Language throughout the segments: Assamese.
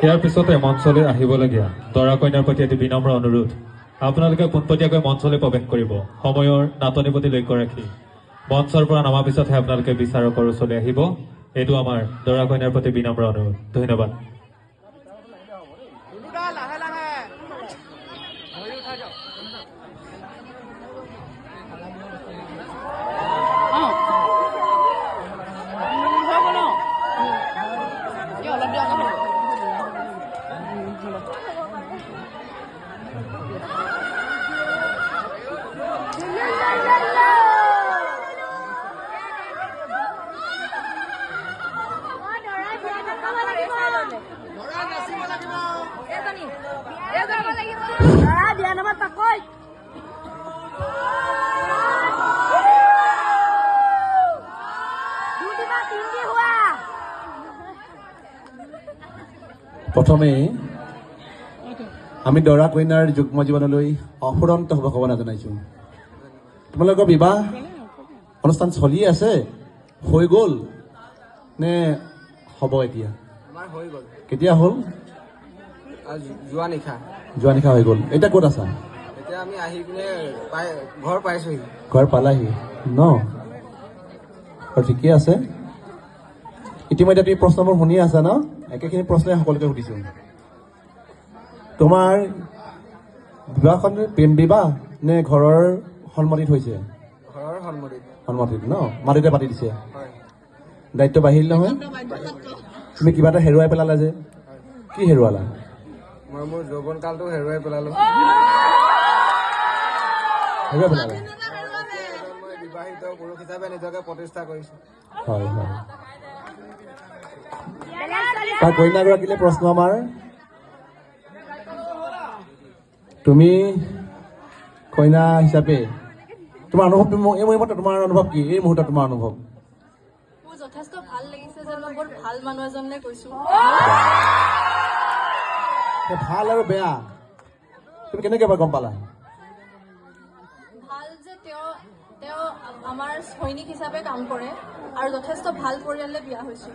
ইয়াৰ পিছতে মঞ্চলৈ আহিবলগীয়া দৰা কইনাৰ প্ৰতি এটি বিনম্ৰ অনুৰোধ। আপোনালোকে পোনপটীয়াকৈ মঞ্চলৈ প্ৰৱেশ কৰিব। সময়ৰ নাটনি প্ৰতি লক্ষ্য ৰাখি মঞ্চৰ পৰা নামাৰ পিছতহে আপোনালোকে বিচাৰকৰ ওচৰলৈ আহিব। এইটো আমাৰ দৰা কইনাৰ প্ৰতি বিনম্ৰ অনুৰোধ। ধন্যবাদ। প্ৰথমে আমি দৰা কইনাৰ যুগ্ম জীৱনলৈ অফুৰন্ত শুভকামনা জনাইছোঁ। তোমালোকৰ বিবাহ অনুষ্ঠান চলি আছে, হৈ গ'ল নে হ'ব? এতিয়া আমাৰ হৈ গ'ল। কেতিয়া হ'ল? যোৱা নিশা হৈ গ'ল। এতিয়া ক'ত আছা? এতিয়া আমি আহি পিনে ঘৰ পাইছোহি। ঘৰ পালাহি ন? আৰু ঠিকে আছে। ইতিমধ্যে তুমি প্ৰশ্নবোৰ শুনি আছা ন? একেখিনি প্ৰশ্নই সকলোকে সুধিছোঁ। তোমাৰ বিবাহখন প্ৰেম বিবাহ নে ঘৰৰ সন্মতিত হৈছে? ঘৰৰ সন্মতিত ন? মাটিতে পাতি দিছে। হয়। দায়িত্ব বাঢ়িল নহয়? তুমি কিবা এটা হেৰুৱাই পেলালা যে, কি হেৰুৱালা? মই মোৰ যৌৱন কালটো হেৰুৱাই পেলালো। হেৰুৱাই পেলালা? মই বিবাহিত পুৰুষ হিচাপে নিজকে প্ৰতিষ্ঠা কৰিছো। হয় হয়। তাৰ কইনাগৰাকীলৈ প্ৰশ্ন আমাৰ, তুমি কইনা হিচাপে তোমাৰ অনুভৱটো এই মুহূৰ্তত তোমাৰ অনুভৱ কি? এই মুহূৰ্তত তোমাৰ অনুভৱ? মোৰ যথেষ্ট ভাল লাগিছে যে মই বৰ ভাল মানুহ এজনলৈ কৈছো। ভাল আৰু বেয়া তুমি কেনেকে গম পালা? ভাল যে তেওঁ আমাৰ সৈনিক হিচাপে কাম কৰে আৰু যথেষ্ট ভাল পৰিয়াললৈ বিয়া হৈছো।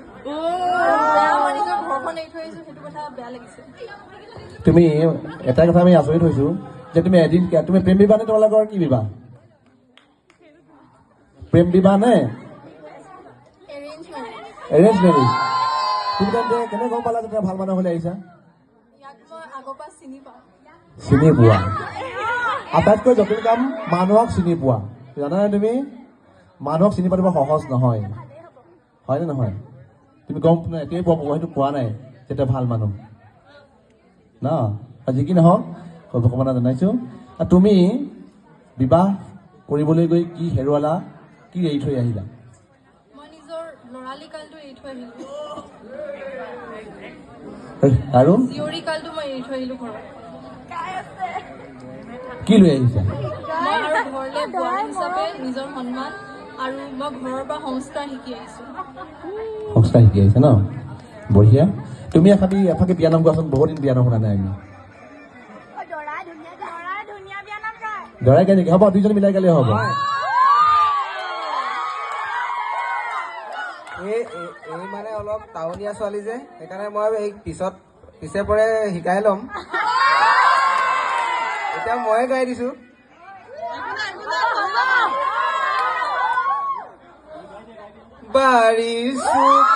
বেয়া মই নিজৰ ঘৰখন এৰি থৈ আহিছো, সেইটো কথা বেয়া লাগিছে। তুমি এটা কথা আমি আচৰিত হৈছো যে তুমি তুমি প্ৰেম বিবাহ নে তোমালোকৰ কি বিবাহ? প্ৰেম বিবাহ নে এৰেঞ্জ মেৰেজ? তুমি তেন্তে কেনেকৈ গম পালা যে তুমি ভাল মানুহ হ'লে আহিছা? ইয়াক মই আগৰ পৰা চিনি পাওঁ। চিনি পোৱা? আটাইতকৈ জটিল কাম মানুহক চিনি পোৱা, জানানে? তুমি মানুহক চিনি পাতিব সহজ নহয়, হয়নে নহয়? তুমি গম একেই সেইটো পোৱা নাই যেতিয়া ভাল মানুহ ন? যি কি নহওক শুভকামনা জনাইছো। তুমি বিবাহ কৰিবলৈ গৈ কি হেৰুৱালা, কি এৰি থৈ আহিলা? মই নিজৰ ল'ৰালি কালটো এৰি থৈ আহিলো আৰু জীয়ৰী কালটো মই এৰি থৈ আহিলো ঘৰত। কি লৈ আহিছা? মই আৰু ঘৰলৈ বোৱাৰী হিচাপে নিজৰ সন্মান আৰু মই ঘৰৰ পৰা সংস্কাৰ শিকি আহিছো। সংস্কাৰ শিকি আহিছা ন? বঢ়িয়া। তুমি এফাকে বিয়া নাম গোৱাচোন, বহুত দিন বিয়া নাম শুনা নাই আমি। দৰাই গাই নেকি? হ'ব, দুইজনে মিলাই গালে হ'ব। এই মানে অলপ টাউনীয়া ছোৱালী যে, সেইকাৰণে মই এই পিছে পৰে শিকাই ল'ম। এতিয়া ময়ে গাই দিছো। বাৰিৰ চুক